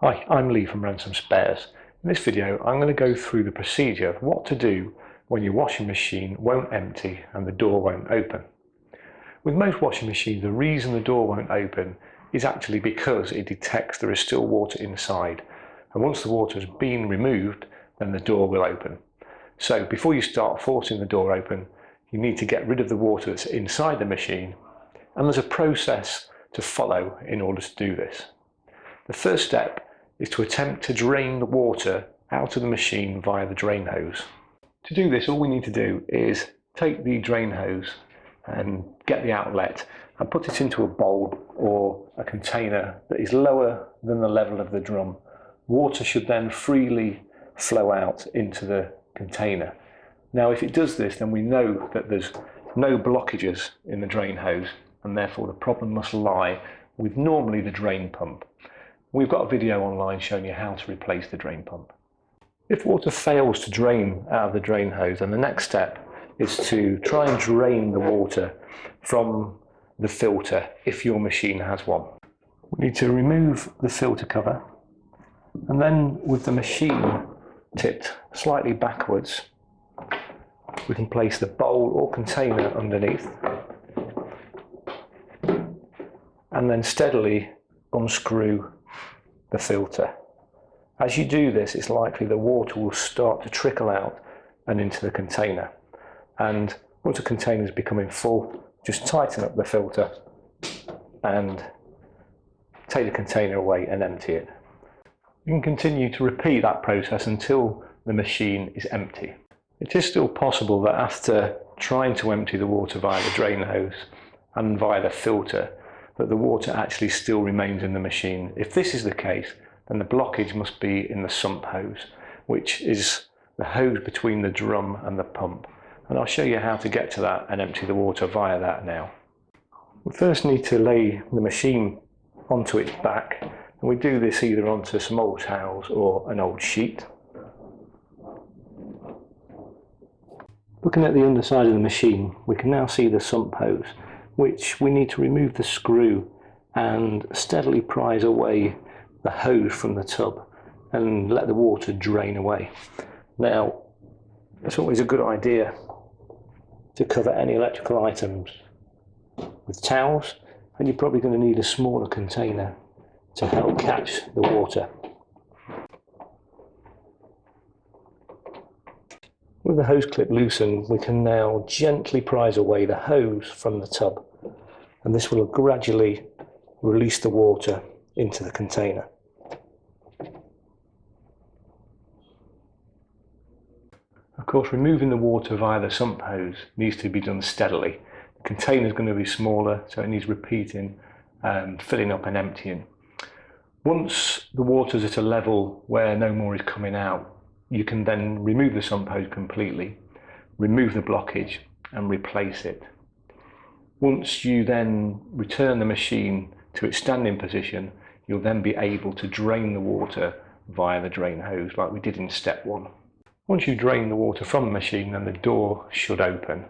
Hi, I'm Lee from Ransom Spares. In this video I'm going to go through the procedure of what to do when your washing machine won't empty and the door won't open. With most washing machines, the reason the door won't open is actually because it detects there is still water inside, and once the water has been removed then the door will open. So before you start forcing the door open, you need to get rid of the water that's inside the machine, and there's a process to follow in order to do this. The first step is to attempt to drain the water out of the machine via the drain hose. To do this, all we need to do is take the drain hose and get the outlet and put it into a bowl or a container that is lower than the level of the drum. Water should then freely flow out into the container. Now, if it does this, then we know that there's no blockages in the drain hose, and therefore the problem must lie with normally the drain pump. We've got a video online showing you how to replace the drain pump. If water fails to drain out of the drain hose, then the next step is to try and drain the water from the filter if your machine has one. We need to remove the filter cover, and then with the machine tipped slightly backwards, we can place the bowl or container underneath and then steadily unscrew the filter. As you do this, it's likely the water will start to trickle out and into the container. And once the container is becoming full, just tighten up the filter and take the container away and empty it. You can continue to repeat that process until the machine is empty. It is still possible that after trying to empty the water via the drain hose and via the filter, that the water actually still remains in the machine. If this is the case, then the blockage must be in the sump hose, which is the hose between the drum and the pump. And I'll show you how to get to that and empty the water via that now. We first need to lay the machine onto its back, and we do this either onto some old towels or an old sheet. Looking at the underside of the machine, we can now see the sump hose, which we need to remove the screw and steadily prise away the hose from the tub and let the water drain away. Now, it's always a good idea to cover any electrical items with towels, and you're probably going to need a smaller container to help catch the water. With the hose clip loosened, we can now gently prise away the hose from the tub, and this will gradually release the water into the container. Of course, removing the water via the sump hose needs to be done steadily. The container is going to be smaller, so it needs repeating, filling up and emptying. Once the water is at a level where no more is coming out, you can then remove the sump hose completely, remove the blockage and replace it. Once you then return the machine to its standing position, you'll then be able to drain the water via the drain hose like we did in step 1. Once you drain the water from the machine, then the door should open.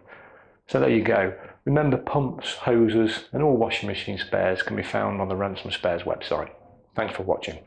So there you go. Remember, pumps, hoses and all washing machine spares can be found on the Ransom Spares website. Thanks for watching.